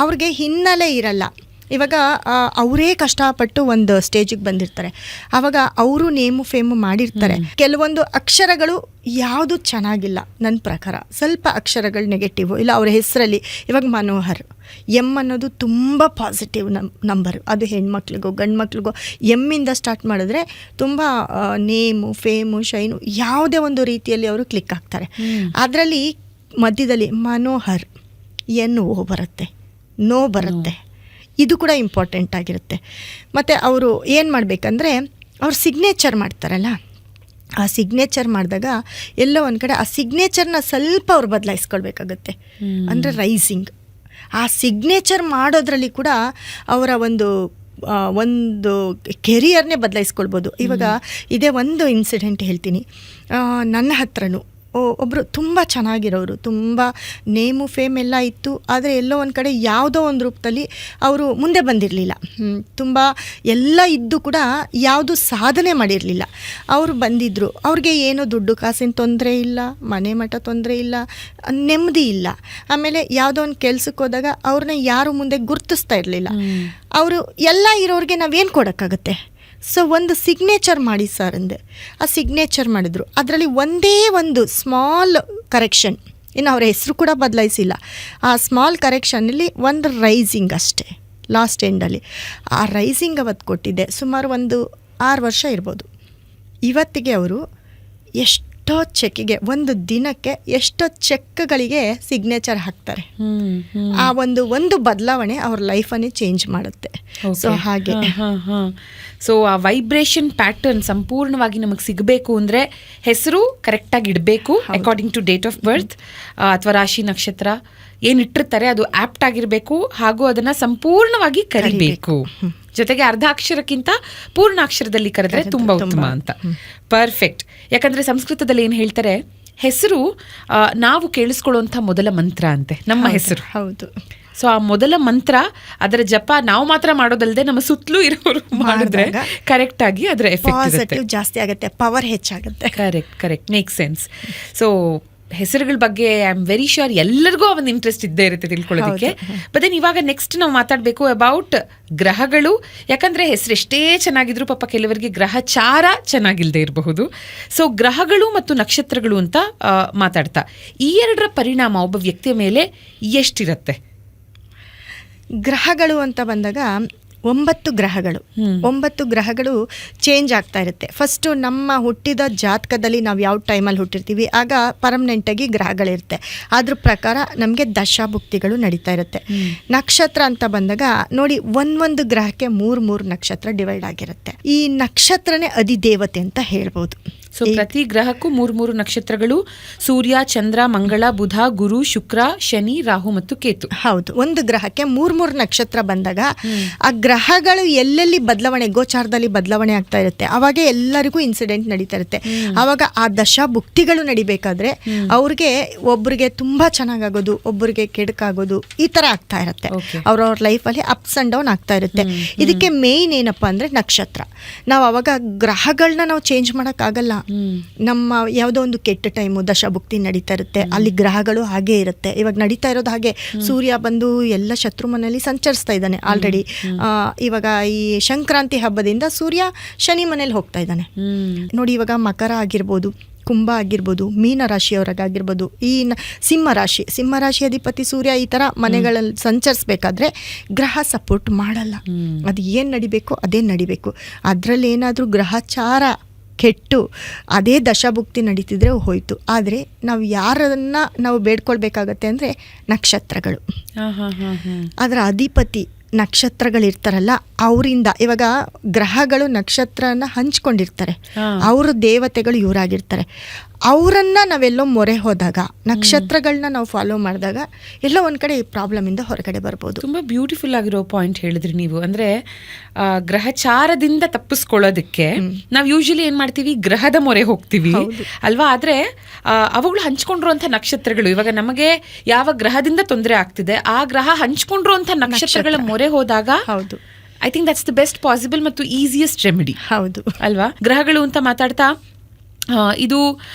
[SPEAKER 2] ಅವ್ರಿಗೆ ಹಿನ್ನೆಲೆ ಇರಲ್ಲ. ಇವಾಗ ಅವರೇ ಕಷ್ಟಪಟ್ಟು ಒಂದು ಸ್ಟೇಜಿಗೆ ಬಂದಿರ್ತಾರೆ, ಆವಾಗ ಅವರು ನೇಮು ಫೇಮು ಮಾಡಿರ್ತಾರೆ. ಕೆಲವೊಂದು ಅಕ್ಷರಗಳು ಯಾವುದು ಚೆನ್ನಾಗಿಲ್ಲ ನನ್ನ ಪ್ರಕಾರ, ಸ್ವಲ್ಪ ಅಕ್ಷರಗಳು ನೆಗೆಟಿವ್ ಇಲ್ಲ ಅವ್ರ ಹೆಸರಲ್ಲಿ. ಇವಾಗ ಮನೋಹರ್, ಎಮ್ ಅನ್ನೋದು ತುಂಬ ಪಾಸಿಟಿವ್ ನಂಬರು, ಅದು ಹೆಣ್ಮಕ್ಳಿಗೋ ಗಂಡು ಮಕ್ಳಿಗೋ ಎಮ್ಮಿಂದ ಸ್ಟಾರ್ಟ್ ಮಾಡಿದ್ರೆ ತುಂಬ ನೇಮು ಫೇಮು ಶೈನು ಯಾವುದೇ ಒಂದು ರೀತಿಯಲ್ಲಿ ಅವರು ಕ್ಲಿಕ್ ಆಗ್ತಾರೆ. ಅದರಲ್ಲಿ ಮಧ್ಯದಲ್ಲಿ ಮನೋಹರ್ NO ಬರುತ್ತೆ, ನೋ ಬರುತ್ತೆ, ಇದು ಕೂಡ ಇಂಪಾರ್ಟೆಂಟ್ ಆಗಿರುತ್ತೆ. ಮತ್ತು ಅವರು ಏನು ಮಾಡಬೇಕಂದ್ರೆ ಅವ್ರು ಸಿಗ್ನೇಚರ್ ಮಾಡ್ತಾರಲ್ಲ, ಆ ಸಿಗ್ನೇಚರ್ ಮಾಡಿದಾಗ ಎಲ್ಲೋ ಒಂದು ಕಡೆ ಆ ಸಿಗ್ನೇಚರ್ನ ಸ್ವಲ್ಪ ಅವ್ರು ಬದಲಾಯಿಸ್ಕೊಳ್ಬೇಕಾಗತ್ತೆ. ಅಂದರೆ ರೈಸಿಂಗ್, ಆ ಸಿಗ್ನೇಚರ್ ಮಾಡೋದ್ರಲ್ಲಿ ಕೂಡ ಅವರ ಒಂದು ಒಂದು ಕೆರಿಯರ್ನೇ ಬದಲಾಯಿಸ್ಕೊಳ್ಬೋದು. ಇವಾಗ ಇದೇ ಒಂದು ಇನ್ಸಿಡೆಂಟ್ ಹೇಳ್ತೀನಿ. ನನ್ನ ಹತ್ರನೂ ಒಬ್ಬರು ತುಂಬ ಚೆನ್ನಾಗಿರೋರು, ತುಂಬ ನೇಮು ಫೇಮ್ ಎಲ್ಲ ಇತ್ತು. ಆದರೆ ಎಲ್ಲೋ ಒಂದು ಕಡೆ ಯಾವುದೋ ಒಂದು ರೂಪದಲ್ಲಿ ಅವರು ಮುಂದೆ ಬಂದಿರಲಿಲ್ಲ. ತುಂಬ ಎಲ್ಲ ಇದ್ದು ಕೂಡ ಯಾವುದು ಸಾಧನೆ ಮಾಡಿರಲಿಲ್ಲ. ಅವರು ಬಂದಿದ್ದರು, ಅವ್ರಿಗೆ ಏನೋ ದುಡ್ಡು ಕಾಸಿನ ತೊಂದರೆ ಇಲ್ಲ, ಮನೆ ಮಠ ತೊಂದರೆ ಇಲ್ಲ, ನೆಮ್ಮದಿ ಇಲ್ಲ. ಆಮೇಲೆ ಯಾವುದೋ ಒಂದು ಕೆಲ್ಸಕ್ಕೆ ಹೋದಾಗ ಅವ್ರನ್ನ ಯಾರು ಮುಂದೆ ಗುರ್ತಿಸ್ತಾ ಇರಲಿಲ್ಲ. ಅವರು ಎಲ್ಲ ಇರೋರಿಗೆ ನಾವೇನು ಕೊಡೋಕ್ಕಾಗತ್ತೆ? ಸೊ ಒಂದು ಸಿಗ್ನೇಚರ್ ಮಾಡಿ ಸರ್ ಅಂದೆ. ಆ ಸಿಗ್ನೇಚರ್ ಮಾಡಿದ್ರು. ಅದರಲ್ಲಿ ಒಂದೇ ಒಂದು ಸ್ಮಾಲ್ ಕರೆಕ್ಷನ್, ಇನ್ನು ಅವರ ಹೆಸರು ಕೂಡ ಬದಲಾಯಿಸಿಲ್ಲ. ಆ ಸ್ಮಾಲ್ ಕರೆಕ್ಷನಲ್ಲಿ ಒಂದು ರೈಸಿಂಗ್ ಅಷ್ಟೇ ಲಾಸ್ಟ್ ಎಂಡಲ್ಲಿ. ಆ ರೈಸಿಂಗ್ ಅವತ್ತು ಕೊಟ್ಟಿದ್ದೆ, ಸುಮಾರು ಒಂದು 6 ವರ್ಷ ಇರ್ಬೋದು. ಇವತ್ತಿಗೆ ಅವರು ಎಷ್ಟೋ ಚೆಕ್ಕಿಗೆ, ಒಂದು ದಿನಕ್ಕೆ ಎಷ್ಟೋ ಚೆಕ್ಗಳಿಗೆ ಸಿಗ್ನೇಚರ್ ಹಾಕ್ತಾರೆ. ಆ ಒಂದು ಬದಲಾವಣೆ ಅವ್ರ ಲೈಫನ್ನೇ ಚೇಂಜ್ ಮಾಡುತ್ತೆ. ಸೊ ಹಾಗೆ
[SPEAKER 1] ಸೊ ಆ ವೈಬ್ರೇಷನ್ ಪ್ಯಾಟರ್ನ್ ಸಂಪೂರ್ಣವಾಗಿ ನಮಗೆ ಸಿಗಬೇಕು ಅಂದರೆ ಹೆಸರು ಕರೆಕ್ಟಾಗಿ ಇಡಬೇಕು, according to date of birth ಅಥವಾ ರಾಶಿ ನಕ್ಷತ್ರ ಏನಿಟ್ಟಿರ್ತಾರೆ ಅದು ಆಪ್ಟ್ ಆಗಿರಬೇಕು, ಹಾಗೂ ಅದನ್ನು ಸಂಪೂರ್ಣವಾಗಿ ಕರಿಬೇಕು. ಜೊತೆಗೆ ಅರ್ಧ ಅಕ್ಷರಕ್ಕಿಂತ ಪೂರ್ಣ ಅಕ್ಷರದಲ್ಲಿ ಕರೆದ್ರೆ ತುಂಬ ಉತ್ತಮ ಅಂತ. ಪರ್ಫೆಕ್ಟ್. ಯಾಕಂದರೆ ಸಂಸ್ಕೃತದಲ್ಲಿ ಏನು ಹೇಳ್ತಾರೆ, ಹೆಸರು ನಾವು ಕೇಳಿಸ್ಕೊಳ್ಳುವಂಥ ಮೊದಲ ಮಂತ್ರ ಅಂತೆ, ನಮ್ಮ ಹೆಸರು.
[SPEAKER 2] ಹೌದು.
[SPEAKER 1] ಸೊ ಆ ಮೊದಲ ಮಂತ್ರ, ಅದರ ಜಪ ನಾವು ಮಾತ್ರ ಮಾಡೋದಲ್ಲದೆ ನಮ್ಮ ಸುತ್ತಲೂ ಇರೋರು ಮಾಡಿದ್ರೆ ಕರೆಕ್ಟ್ ಆಗಿ ಅದರ ಎಫೆಕ್ಟ್
[SPEAKER 2] ಜಾಸ್ತಿ ಆಗುತ್ತೆ, ಪವರ್ ಹೆಚ್ಚಾಗುತ್ತೆ.
[SPEAKER 1] Correct make sense. ಸೊ ಹೆಸರುಗಳ ಬಗ್ಗೆ ಐ ಆಮ್ ವೆರಿ ಶ್ಯೂರ್ ಎಲ್ಲರಿಗೂ ಒಂದು ಇಂಟ್ರೆಸ್ಟ್ ಇದ್ದೇ ಇರುತ್ತೆ ತಿಳ್ಕೊಳ್ಳೋದಕ್ಕೆ. ಬಟ್ ದೆನ್ ಇವಾಗ ನೆಕ್ಸ್ಟ್ ನಾವು ಮಾತಾಡಬೇಕು ಅಬೌಟ್ ಗ್ರಹಗಳು. ಯಾಕಂದರೆ ಹೆಸರು ಎಷ್ಟೇ ಚೆನ್ನಾಗಿದ್ರು ಪಾಪ ಕೆಲವರಿಗೆ ಗ್ರಹಚಾರ ಚೆನ್ನಾಗಿಲ್ಲದೆ ಇರಬಹುದು. ಸೊ ಗ್ರಹಗಳು ಮತ್ತು ನಕ್ಷತ್ರಗಳು ಅಂತ ಮಾತಾಡ್ತಾ ಈ ಎರಡರ ಪರಿಣಾಮ ಒಬ್ಬ ವ್ಯಕ್ತಿಯ ಮೇಲೆ ಎಷ್ಟಿರುತ್ತೆ?
[SPEAKER 2] ಗ್ರಹಗಳು ಅಂತ ಬಂದಾಗ 9 ಗ್ರಹಗಳು ಚೇಂಜ್ ಆಗ್ತಾ ಇರುತ್ತೆ. ಫಸ್ಟು ನಮ್ಮ ಹುಟ್ಟಿದ ಜಾತಕದಲ್ಲಿ ನಾವು ಯಾವ ಟೈಮಲ್ಲಿ ಹುಟ್ಟಿರ್ತೀವಿ ಆಗ ಪರ್ಮನೆಂಟಾಗಿ ಗ್ರಹಗಳಿರುತ್ತೆ. ಅದ್ರ ಪ್ರಕಾರ ನಮಗೆ ದಶಾಭುಕ್ತಿಗಳು ನಡೀತಾ ಇರುತ್ತೆ. ನಕ್ಷತ್ರ ಅಂತ ಬಂದಾಗ ನೋಡಿ, ಒಂದು ಗ್ರಹಕ್ಕೆ 3 ನಕ್ಷತ್ರ ಡಿವೈಡ್ ಆಗಿರುತ್ತೆ. ಈ ನಕ್ಷತ್ರನೇ ಅಧಿದೇವತೆ ಅಂತ ಹೇಳ್ಬೋದು.
[SPEAKER 1] ಸೊ ಪ್ರತಿ ಗ್ರಹಕ್ಕೂ 3 ನಕ್ಷತ್ರಗಳು: ಸೂರ್ಯ, ಚಂದ್ರ, ಮಂಗಳ, ಬುಧ, ಗುರು, ಶುಕ್ರ, ಶನಿ, ರಾಹು ಮತ್ತು ಕೇತು.
[SPEAKER 2] ಹೌದು. ಒಂದು ಗ್ರಹಕ್ಕೆ 3 ನಕ್ಷತ್ರ ಬಂದಾಗ ಆ ಗ್ರಹಗಳು ಎಲ್ಲೆಲ್ಲಿ ಬದಲಾವಣೆ, ಗೋಚಾರದಲ್ಲಿ ಬದಲಾವಣೆ ಆಗ್ತಾ ಇರುತ್ತೆ, ಅವಾಗ ಎಲ್ಲರಿಗೂ ಇನ್ಸಿಡೆಂಟ್ ನಡೀತಾ ಇರುತ್ತೆ. ಆವಾಗ ಆ ದಶಾಭುಕ್ತಿಗಳು ನಡಿಬೇಕಾದ್ರೆ ಅವ್ರಿಗೆ ಒಬ್ರಿಗೆ ತುಂಬಾ ಚೆನ್ನಾಗಾಗೋದು, ಒಬ್ಬರಿಗೆ ಕೆಡಕಾಗೋದು, ಈ ತರ ಆಗ್ತಾ ಇರುತ್ತೆ. ಅವ್ರವ್ರ ಲೈಫಲ್ಲಿ ಅಪ್ಸ್ ಅಂಡ್ ಡೌನ್ ಆಗ್ತಾ ಇರುತ್ತೆ. ಇದಕ್ಕೆ ಮೇಯ್ನ್ ಏನಪ್ಪಾ ಅಂದ್ರೆ ನಕ್ಷತ್ರ. ನಾವು ಅವಾಗ ಗ್ರಹಗಳನ್ನ ನಾವು ಚೇಂಜ್ ಮಾಡೋಕ್ಕಾಗಲ್ಲ. ನಮ್ಮ ಯಾವುದೋ ಒಂದು ಕೆಟ್ಟ ಟೈಮು ದಶಾಭುಕ್ತಿ ನಡೀತಾ ಇರುತ್ತೆ, ಅಲ್ಲಿ ಗ್ರಹಗಳು ಹಾಗೇ ಇರುತ್ತೆ. ಇವಾಗ ನಡೀತಾ ಇರೋದು ಹಾಗೆ, ಸೂರ್ಯ ಬಂದು ಎಲ್ಲ ಶತ್ರು ಮನೆಯಲ್ಲಿ ಸಂಚರಿಸ್ತಾ ಇದ್ದಾನೆ ಆಲ್ರೆಡಿ. ಇವಾಗ ಈ ಸಂಕ್ರಾಂತಿ ಹಬ್ಬದಿಂದ ಸೂರ್ಯ ಶನಿ ಮನೇಲಿ ಹೋಗ್ತಾ ಇದ್ದಾನೆ ನೋಡಿ. ಇವಾಗ ಮಕರ ಆಗಿರ್ಬೋದು, ಕುಂಭ ಆಗಿರ್ಬೋದು, ಮೀನ ರಾಶಿಯವರಾಗಿರ್ಬೋದು, ಈ ಸಿಂಹ ರಾಶಿ ಅಧಿಪತಿ ಸೂರ್ಯ ಈ ಥರ ಮನೆಗಳಲ್ಲಿ ಸಂಚರಿಸ್ಬೇಕಾದ್ರೆ ಗ್ರಹ ಸಪೋರ್ಟ್ ಮಾಡಲ್ಲ. ಅದು ಏನು ನಡಿಬೇಕು ಅದೇ ನಡಿಬೇಕು. ಅದರಲ್ಲಿ ಏನಾದರೂ ಗ್ರಹಚಾರ ಕೆಟ್ಟು ಅದೇ ದಶಾಭುಕ್ತಿ ನಡೀತಿದ್ರೆ ಹೋಯ್ತು. ಆದರೆ ನಾವು ಯಾರನ್ನ ನಾವು ಬೇಡ್ಕೊಳ್ಬೇಕಾಗತ್ತೆ ಅಂದರೆ ನಕ್ಷತ್ರಗಳು. ಅದರ ಅಧಿಪತಿ ನಕ್ಷತ್ರಗಳಿರ್ತಾರಲ್ಲ ಅವರಿಂದ. ಇವಾಗ ಗ್ರಹಗಳು ನಕ್ಷತ್ರನ ಹಂಚ್ಕೊಂಡಿರ್ತಾರೆ, ಅವ್ರ ದೇವತೆಗಳು ಇವರಾಗಿರ್ತಾರೆ. ಅವರನ್ನ ನಾವೆಲ್ಲೋ ಮೊರೆ ಹೋದಾಗ, ನಕ್ಷತ್ರಗಳನ್ನ ನಾವು ಫಾಲೋ ಮಾಡಿದಾಗ ಎಲ್ಲೋ ಒಂದು ಕಡೆ ಈ ಪ್ರಾಬ್ಲಮಿಂದ ಹೊರಗಡೆ ಬರ್ಬೋದು.
[SPEAKER 1] ತುಂಬ ಬ್ಯೂಟಿಫುಲ್ ಆಗಿರೋ ಪಾಯಿಂಟ್ ಹೇಳಿದ್ರಿ ನೀವು. ಅಂದರೆ ಗ್ರಹಚಾರದಿಂದ ತಪ್ಪಿಸ್ಕೊಳ್ಳೋದಕ್ಕೆ ನಾವು ಯೂಶಲಿ ಏನು ಮಾಡ್ತೀವಿ, ಗ್ರಹದ ಮೊರೆ ಹೋಗ್ತೀವಿ ಅಲ್ವಾ. ಆದರೆ ಅವುಗಳು ಹಂಚ್ಕೊಂಡಿರುವಂಥ ನಕ್ಷತ್ರಗಳು, ಇವಾಗ ನಮಗೆ ಯಾವ ಗ್ರಹದಿಂದ ತೊಂದರೆ ಆಗ್ತಿದೆ ಆ ಗ್ರಹ ಹಂಚ್ಕೊಂಡಿರುವಂಥ ನಕ್ಷತ್ರಗಳ ಮೊರೆ ಹೋದಾಗ, ಹೌದು, I think that's the best possible ಮತ್ತು ಈಸಿಯೆಸ್ಟ್ ರೆಮಿಡಿ.
[SPEAKER 2] ಹೌದು
[SPEAKER 1] ಅಲ್ವಾ. ಗ್ರಹಗಳು ಅಂತ ಮಾತಾಡ್ತಾ ಇದು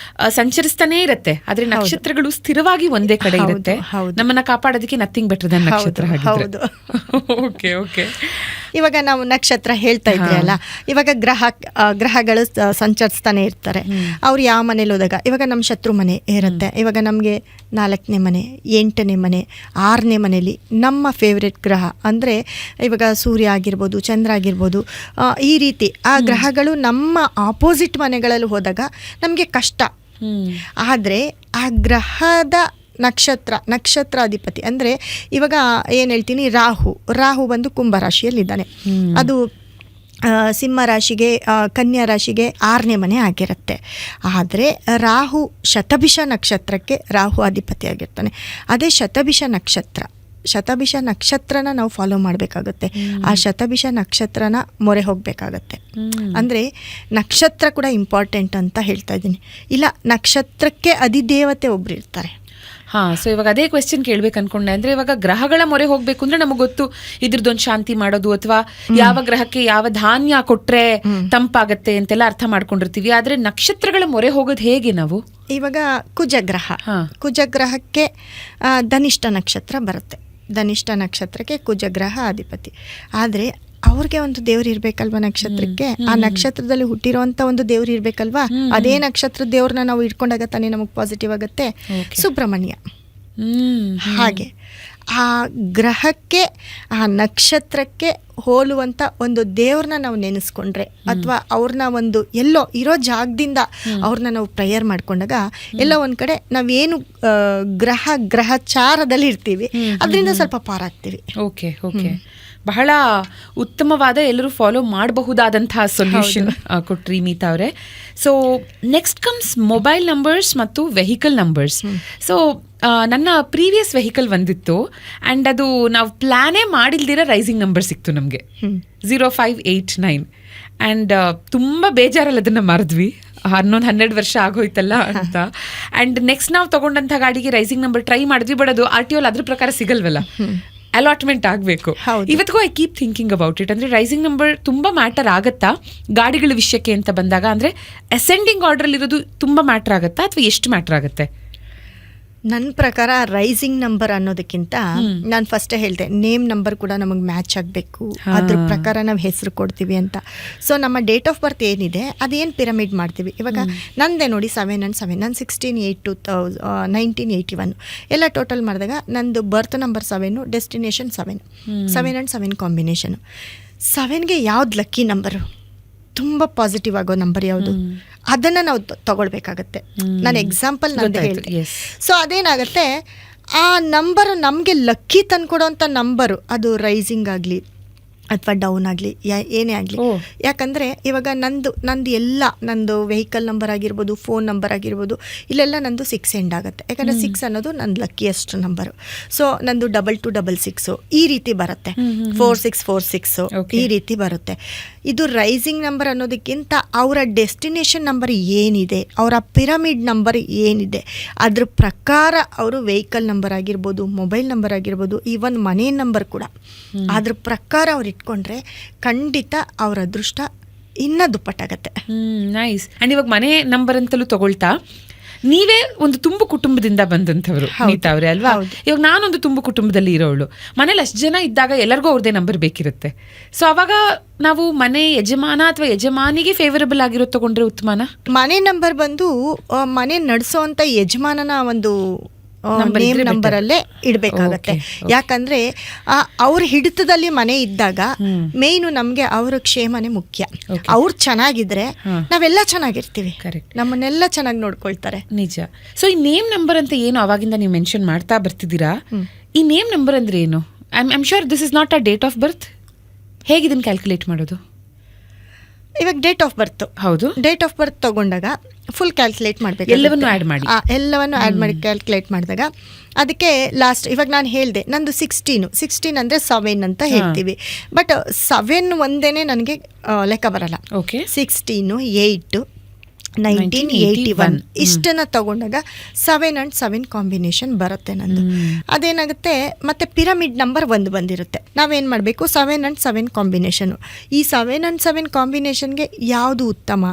[SPEAKER 1] ಸಂಚರಿಸ್ತಾನೇ ಇರುತ್ತೆ, ಆದ್ರೆ ನಕ್ಷತ್ರಗಳು ಸ್ಥಿರವಾಗಿ ಒಂದೇ ಕಡೆ ಇರುತ್ತೆ. ನಮ್ಮನ್ನ ಕಾಪಾಡೋದಕ್ಕೆ ನಥಿಂಗ್ ಬೆಟರ್ ದನ್ ನಕ್ಷತ್ರ. Okay okay.
[SPEAKER 2] ಇವಾಗ ನಾವು ನಕ್ಷತ್ರ ಹೇಳ್ತಾ ಇದ್ರಿ ಅಲ್ಲ, ಇವಾಗ ಗ್ರಹಗಳು ಸಂಚರಿಸ್ತಾನೆ ಇರ್ತಾರೆ. ಅವ್ರು ಯಾವ ಮನೇಲಿ ಹೋದಾಗ, ಇವಾಗ ನಮ್ಮ ಶತ್ರು ಮನೆ ಇರುತ್ತೆ. ಇವಾಗ ನಮಗೆ 4ನೇ ಮನೆ, 8ನೇ ಮನೆ, 6ನೇ ಮನೆಯಲ್ಲಿ ನಮ್ಮ ಫೇವ್ರೆಟ್ ಗ್ರಹ ಅಂದರೆ ಇವಾಗ ಸೂರ್ಯ ಆಗಿರ್ಬೋದು, ಚಂದ್ರ ಆಗಿರ್ಬೋದು, ಈ ರೀತಿ ಆ ಗ್ರಹಗಳು ನಮ್ಮ ಆಪೋಸಿಟ್ ಮನೆಗಳಲ್ಲಿ ಹೋದಾಗ ನಮಗೆ ಕಷ್ಟ. ಆದರೆ ಆ ಗ್ರಹದ ನಕ್ಷತ್ರಾಧಿಪತಿ ಅಂದರೆ ಇವಾಗ ಏನು ಹೇಳ್ತೀನಿ, ರಾಹು ಬಂದು ಕುಂಭ ರಾಶಿಯಲ್ಲಿದ್ದಾನೆ. ಅದು ಸಿಂಹ ರಾಶಿಗೆ, ಕನ್ಯಾ ರಾಶಿಗೆ 6ನೇ ಮನೆ ಆಗಿರುತ್ತೆ. ಆದರೆ ರಾಹು ಶತಭಿಷ ನಕ್ಷತ್ರಕ್ಕೆ ರಾಹು ಅಧಿಪತಿ ಆಗಿರ್ತಾನೆ. ಅದೇ ಶತಭಿಷ ನಕ್ಷತ್ರ ಶತಭಿಷ ನಕ್ಷತ್ರನ ನಾವು ಫಾಲೋ ಮಾಡಬೇಕಾಗತ್ತೆ. ಆ ಶತಭಿಷ ನಕ್ಷತ್ರನ ಮೊರೆ ಹೋಗಬೇಕಾಗತ್ತೆ. ಅಂದರೆ ನಕ್ಷತ್ರ ಕೂಡ ಇಂಪಾರ್ಟೆಂಟ್ ಅಂತ ಹೇಳ್ತಾ ಇದ್ದೀನಿ. ಇಲ್ಲ, ನಕ್ಷತ್ರಕ್ಕೆ ಅಧಿದೇವತೆ ಒಬ್ರು ಇರ್ತಾರೆ.
[SPEAKER 1] ಸೊ ಇವಾಗ ಅದೇ ಕ್ವೆಶ್ಚನ್ ಕೇಳ್ಬೇಕು ಅನ್ಕೊಂಡೆ. ಅಂದ್ರೆ ಇವಾಗ ಗ್ರಹಗಳ ಮೊರೆ ಹೋಗ್ಬೇಕು ಅಂದ್ರೆ ನಮಗೆ ಗೊತ್ತು ಇದ್ರದ್ದೊಂದು ಶಾಂತಿ ಮಾಡೋದು ಅಥವಾ ಯಾವ ಗ್ರಹಕ್ಕೆ ಯಾವ ಧಾನ್ಯ ಕೊಟ್ರೆ ತಂಪಾಗತ್ತೆ ಅಂತೆಲ್ಲ ಅರ್ಥ ಮಾಡ್ಕೊಂಡಿರ್ತೀವಿ. ಆದ್ರೆ ನಕ್ಷತ್ರಗಳ ಮೊರೆ ಹೋಗೋದು ಹೇಗೆ ನಾವು?
[SPEAKER 2] ಇವಾಗ ಕುಜಗ್ರಹಕ್ಕೆ ಧನಿಷ್ಠ ನಕ್ಷತ್ರ ಬರುತ್ತೆ. ಧನಿಷ್ಠ ನಕ್ಷತ್ರಕ್ಕೆ ಕುಜಗ್ರಹ ಅಧಿಪತಿ. ಆದರೆ ಅವ್ರಿಗೆ ಒಂದು ದೇವ್ರು ಇರ್ಬೇಕಲ್ವಾ ನಕ್ಷತ್ರಕ್ಕೆ? ಆ ನಕ್ಷತ್ರದಲ್ಲಿ ಹುಟ್ಟಿರೋಂಥ ಒಂದು ದೇವ್ರು ಇರ್ಬೇಕಲ್ವಾ? ಅದೇ ನಕ್ಷತ್ರದ ದೇವ್ರನ್ನ ನಾವು ಇಟ್ಕೊಂಡಾಗ ತಾನೇ ನಮಗೆ ಪಾಸಿಟಿವ್ ಆಗುತ್ತೆ. ಸುಬ್ರಹ್ಮಣ್ಯ. ಹಾಗೆ ಆ ಗ್ರಹಕ್ಕೆ ಆ ನಕ್ಷತ್ರಕ್ಕೆ ಹೋಲುವಂಥ ಒಂದು ದೇವ್ರನ್ನ ನಾವು ನೆನೆಸ್ಕೊಂಡ್ರೆ ಅಥವಾ ಅವ್ರನ್ನ ಒಂದು ಎಲ್ಲೋ ಇರೋ ಜಾಗದಿಂದ ಅವ್ರನ್ನ ನಾವು ಪ್ರೇಯರ್ ಮಾಡ್ಕೊಂಡಾಗ ಎಲ್ಲೋ ಒಂದು ಕಡೆ ನಾವೇನು ಗ್ರಹಚಾರದಲ್ಲಿ ಇರ್ತೀವಿ ಅದರಿಂದ ಸ್ವಲ್ಪ ಪಾರಾಗ್ತೀವಿ.
[SPEAKER 1] ಓಕೆ ಓಕೆ, ಬಹಳ ಉತ್ತಮವಾದ ಎಲ್ಲರೂ ಫಾಲೋ ಮಾಡಬಹುದಾದಂತಹ ಸೊಲ್ಯೂಷನ್ ಕೊಟ್ರಿ ಮೀತಾ ಅವರೇ. So next comes mobile numbers ಮತ್ತು ವೆಹಿಕಲ್ ನಂಬರ್ಸ್. ಸೊ ನನ್ನ ಪ್ರೀವಿಯಸ್ ವೆಹಿಕಲ್ ಒಂದಿತ್ತು ಆ್ಯಂಡ್ ಅದು ನಾವು ಪ್ಲ್ಯಾನೇ ಮಾಡಿಲ್ದಿರ ರೈಸಿಂಗ್ ನಂಬರ್ ಸಿಕ್ತು ನಮಗೆ 0589 ಆ್ಯಂಡ್ ತುಂಬ ಬೇಜಾರಲ್ಲಿ ಅದನ್ನು ಮರೆದ್ವಿ. 12 ವರ್ಷ ಆಗೋಯ್ತಲ್ಲ ಅಂತ. ಆ್ಯಂಡ್ ನೆಕ್ಸ್ಟ್ ನಾವು ತೊಗೊಂಡಂಥ ಗಾಡಿಗೆ ರೈಸಿಂಗ್ ನಂಬರ್ ಟ್ರೈ ಮಾಡಿದ್ವಿ, ಬಟ್ ಅದು RTO ಅದ್ರ ಪ್ರಕಾರ ಸಿಗಲ್ವಲ್ಲ, ಅಲಾಟ್ಮೆಂಟ್ ಆಗಬೇಕು. ಇವತ್ತಿಗೂ I keep thinking about it. ಅಂದರೆ ರೈಸಿಂಗ್ ನಂಬರ್ ತುಂಬ ಮ್ಯಾಟರ್ ಆಗುತ್ತಾ ಗಾಡಿಗಳ ವಿಷಯಕ್ಕೆ ಅಂತ ಬಂದಾಗ? ಅಂದರೆ ಅಸೆಂಡಿಂಗ್ ಆರ್ಡ್ರಲ್ಲಿರೋದು ತುಂಬ ಮ್ಯಾಟ್ರ್ ಆಗುತ್ತಾ ಅಥವಾ ಎಷ್ಟು ಮ್ಯಾಟ್ರ್ ಆಗುತ್ತೆ?
[SPEAKER 2] ನನ್ನ ಪ್ರಕಾರ ರೈಸಿಂಗ್ ನಂಬರ್ ಅನ್ನೋದಕ್ಕಿಂತ ನಾನು ಫಸ್ಟೇ ಹೇಳಿದೆ, ನೇಮ್ ನಂಬರ್ ಕೂಡ ನಮಗೆ ಮ್ಯಾಚ್ ಆಗಬೇಕು, ಅದ್ರ ಪ್ರಕಾರ ನಾವು ಹೆಸರು ಕೊಡ್ತೀವಿ ಅಂತ. ಸೊ ನಮ್ಮ ಡೇಟ್ ಆಫ್ ಬರ್ತ್ ಏನಿದೆ ಅದೇನು ಪಿರಮಿಡ್ ಮಾಡ್ತೀವಿ. ಇವಾಗ ನಂದೇ ನೋಡಿ 7 and 7, ನಾನು 1981 ಎಲ್ಲ ಟೋಟಲ್ ಮಾಡಿದಾಗ ನಂದು birth number 7, destination 7 and 7 combination. 7ಗೆ ಯಾವ್ದು ಲಕ್ಕಿ ನಂಬರು, ತುಂಬ ಪಾಸಿಟಿವ್ ಆಗೋ ನಂಬರ್ ಯಾವುದು, ಅದನ್ನು ನಾವು ತಗೊಳ್ಬೇಕಾಗತ್ತೆ. ನಾನು ಎಕ್ಸಾಂಪಲ್ ನಾನು ಹೇಳಿದೆ. ಸೊ ಅದೇನಾಗುತ್ತೆ, ಆ ನಂಬರು ನಮಗೆ ಲಕ್ಕಿ ತಂದ್ಕೊಡೋಂಥ ನಂಬರು, ಅದು ರೈಸಿಂಗ್ ಆಗಲಿ ಅಥವಾ ಡೌನ್ ಆಗಲಿ ಏನೇ ಆಗಲಿ. ಯಾಕಂದರೆ ಇವಾಗ ನಂದು ಎಲ್ಲ ನಂದು ವೆಹಿಕಲ್ ನಂಬರ್ ಆಗಿರ್ಬೋದು, ಫೋನ್ ನಂಬರ್ ಆಗಿರ್ಬೋದು, ಇಲ್ಲೆಲ್ಲ ನಂದು 6 ಎಂಡ್ ಆಗುತ್ತೆ. ಯಾಕಂದರೆ 6 ಅನ್ನೋದು ನನ್ನ ಲಕ್ಕಿಯೆಸ್ಟ್ ನಂಬರು. ಸೊ ನಂದು 2266 ಈ ರೀತಿ ಬರುತ್ತೆ, 4646 ಈ ರೀತಿ ಬರುತ್ತೆ. ಇದು ರೈಸಿಂಗ್ ನಂಬರ್ ಅನ್ನೋದಕ್ಕಿಂತ ಅವರ ಡೆಸ್ಟಿನೇಷನ್ ನಂಬರ್ ಏನಿದೆ, ಅವರ ಪಿರಮಿಡ್ ನಂಬರ್ ಏನಿದೆ, ಅದ್ರ ಪ್ರಕಾರ ಅವರು ವೆಹಿಕಲ್ ನಂಬರ್ ಆಗಿರ್ಬೋದು, ಮೊಬೈಲ್ ನಂಬರ್ ಆಗಿರ್ಬೋದು, ಈವನ್ ಮನೆ ನಂಬರ್ ಕೂಡ ಅದ್ರ ಪ್ರಕಾರ ಅವ್ರು ಇಟ್ಕೊಂಡ್ರೆ ಖಂಡಿತ ಅವ್ರ ಅದೃಷ್ಟ ಇನ್ನೂ ದುಪ್ಪಟ್ಟಾಗತ್ತೆ.
[SPEAKER 1] ನೈಸ್. ಆ್ಯಂಡ್ ಇವಾಗ ಮನೆ ನಂಬರ್ ಅಂತಲೂ ತಗೊಳ್ತಾ ನೀವೇ ಒಂದು ತುಂಬು ಕುಟುಂಬದಿಂದ ಬಂದಂಥವ್ರು ಮೀತಾ ಅವರೇ ಅಲ್ವಾ? ಇವಾಗ ನಾನೊಂದು ತುಂಬು ಕುಟುಂಬದಲ್ಲಿ ಇರೋಳು. ಮನೇಲಿ ಅಷ್ಟು ಜನ ಇದ್ದಾಗ ಎಲ್ಲರಿಗೂ ಅವ್ರದ್ದೇ ನಂಬರ್ ಬೇಕಿರುತ್ತೆ. ಸೊ ಅವಾಗ ನಾವು ಮನೆ ಯಜಮಾನ ಅಥವಾ ಯಜಮಾನಿಗೆ ಫೇವರಬಲ್ ಆಗಿರೋ ತಗೊಂಡ್ರೆ ಉತ್ತಮನ?
[SPEAKER 2] ಮನೆ ನಂಬರ್ ಬಂದು ಮನೆ ನಡೆಸೋಂಥ ಯಜಮಾನನ ಒಂದು ನೇಮ್ ನಂಬರಲ್ಲೇ ಇಡಬೇಕಾಗತ್ತೆ. ಯಾಕಂದ್ರೆ ಅವ್ರ ಹಿಡಿತದಲ್ಲಿ ಮನೆ ಇದ್ದಾಗ ಮೇಯ್ನು ನಮಗೆ ಅವರ ಕ್ಷೇಮನೇ ಮುಖ್ಯ. ಅವ್ರು ಚೆನ್ನಾಗಿದ್ರೆ ನಾವೆಲ್ಲ ಚೆನ್ನಾಗಿರ್ತೀವಿ, ನಮ್ಮನ್ನೆಲ್ಲ ಚೆನ್ನಾಗಿ ನೋಡ್ಕೊಳ್ತಾರೆ.
[SPEAKER 1] ನಿಜ. ಸೊ ಈ ನೇಮ್ ನಂಬರ್ ಅಂತ ಏನು ಅವಾಗಿಂದ ನೀವು ಮೆನ್ಷನ್ ಮಾಡ್ತಾ ಬರ್ತಿದ್ದೀರಾ, ಈ ನೇಮ್ ನಂಬರ್ ಅಂದ್ರೆ ಏನು? I am sure this is not a date of ಬರ್ತ್. ಹೇಗೆ ಇದನ್ನು ಕ್ಯಾಲ್ಕುಲೇಟ್ ಮಾಡೋದು?
[SPEAKER 2] ಇವಾಗ ಡೇಟ್ ಆಫ್ ಬರ್ತ್, ಹೌದು, ಡೇಟ್ ಆಫ್ ಬರ್ತ್ ತಗೊಂಡಾಗ ಫುಲ್ ಕ್ಯಾಲ್ಕುಲೇಟ್ ಮಾಡಬೇಕು, ಎಲ್ಲವನ್ನು ಆ್ಯಡ್ ಮಾಡಿ ಕ್ಯಾಲ್ಕುಲೇಟ್ ಮಾಡಿದಾಗ ಅದಕ್ಕೆ ಲಾಸ್ಟ್ ಇವಾಗ ನಾನು ಹೇಳಿದೆ ನಂದು 16 ಅಂದರೆ 7 ಅಂತ ಹೇಳ್ತೀವಿ. ಬಟ್ 7 ಒಂದೇನೆ ನನಗೆ ಲೆಕ್ಕ ಬರಲ್ಲ. 16, 8, 1981 ಇಷ್ಟನ್ನು ತಗೊಂಡಾಗ 7 and 7 ಕಾಂಬಿನೇಷನ್ ಬರುತ್ತೆ ನಂದು. ಅದೇನಾಗುತ್ತೆ, ಮತ್ತೆ ಪಿರಮಿಡ್ ನಂಬರ್ 1 ಬಂದಿರುತ್ತೆ. ನಾವೇನು ಮಾಡಬೇಕು, 7 and 7 ಕಾಂಬಿನೇಷನು. ಈ 7 and 7 ಕಾಂಬಿನೇಷನ್ಗೆ ಯಾವುದು ಉತ್ತಮ,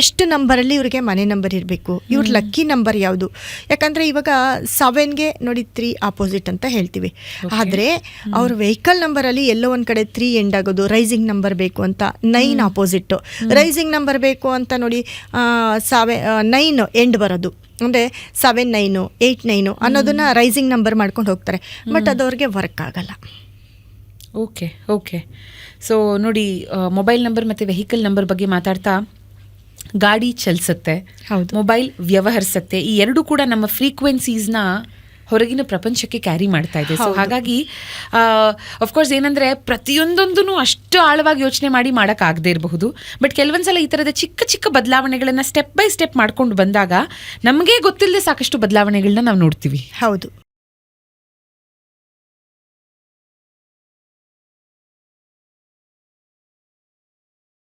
[SPEAKER 2] ಎಷ್ಟು ನಂಬರಲ್ಲಿ ಇವ್ರಿಗೆ ಮನೆ ನಂಬರ್ ಇರಬೇಕು, ಇವ್ರ ಲಕ್ಕಿ ನಂಬರ್ ಯಾವುದು? ಯಾಕಂದರೆ ಇವಾಗ 7ಗೆ ನೋಡಿ 3 ಆಪೋಸಿಟ್ ಅಂತ ಹೇಳ್ತೀವಿ. ಆದರೆ ಅವ್ರ ವೆಹಿಕಲ್ ನಂಬರಲ್ಲಿ ಎಲ್ಲೋ ಒಂದು ಕಡೆ 3 ಎಂಡ್ ಆಗೋದು, ರೈಸಿಂಗ್ ನಂಬರ್ ಬೇಕು ಅಂತ 9 ಆಪೋಸಿಟ್ಟು, ರೈಸಿಂಗ್ ನಂಬರ್ ಬೇಕು ಅಂತ ನೋಡಿ 9 ಎಂಡ್ ಬರೋದು. ಅಂದರೆ 7, 9, 8, 9 ಅನ್ನೋದನ್ನ ರೈಸಿಂಗ್ ನಂಬರ್ ಮಾಡ್ಕೊಂಡು ಹೋಗ್ತಾರೆ. ಬಟ್ ಅದು ಅವ್ರಿಗೆ ವರ್ಕ್ ಆಗಲ್ಲ.
[SPEAKER 1] ಓಕೆ. ಸೊ ನೋಡಿ, ಮೊಬೈಲ್ ನಂಬರ್ ಮತ್ತು ವೆಹಿಕಲ್ ನಂಬರ್ ಬಗ್ಗೆ ಮಾತಾಡ್ತಾ, ಗಾಡಿ ಚಲಿಸುತ್ತೆ, ಮೊಬೈಲ್ ವ್ಯವಹರಿಸುತ್ತೆ, ಈ ಎರಡು ಕೂಡ ನಮ್ಮ ಫ್ರೀಕ್ವೆನ್ಸೀಸ್ನ ಹೊರಗಿನ ಪ್ರಪಂಚಕ್ಕೆ ಕ್ಯಾರಿ ಮಾಡ್ತಾ ಇದೆ. ಸೊ ಹಾಗಾಗಿ ಅಫ್ಕೋರ್ಸ್ ಏನಂದರೆ ಪ್ರತಿಯೊಂದೊಂದೂ ಅಷ್ಟು ಆಳವಾಗಿ ಯೋಚನೆ ಮಾಡಿ ಮಾಡೋಕ್ಕಾಗದೇ ಇರಬಹುದು. ಬಟ್ ಕೆಲವೊಂದ್ಸಲ ಈ ಥರದ ಚಿಕ್ಕ ಚಿಕ್ಕ ಬದಲಾವಣೆಗಳನ್ನು ಸ್ಟೆಪ್ ಬೈ ಸ್ಟೆಪ್ ಮಾಡ್ಕೊಂಡು ಬಂದಾಗ ನಮಗೆ ಗೊತ್ತಿಲ್ಲದೆ ಸಾಕಷ್ಟು ಬದಲಾವಣೆಗಳನ್ನ ನಾವು ನೋಡ್ತೀವಿ.
[SPEAKER 2] ಹೌದು.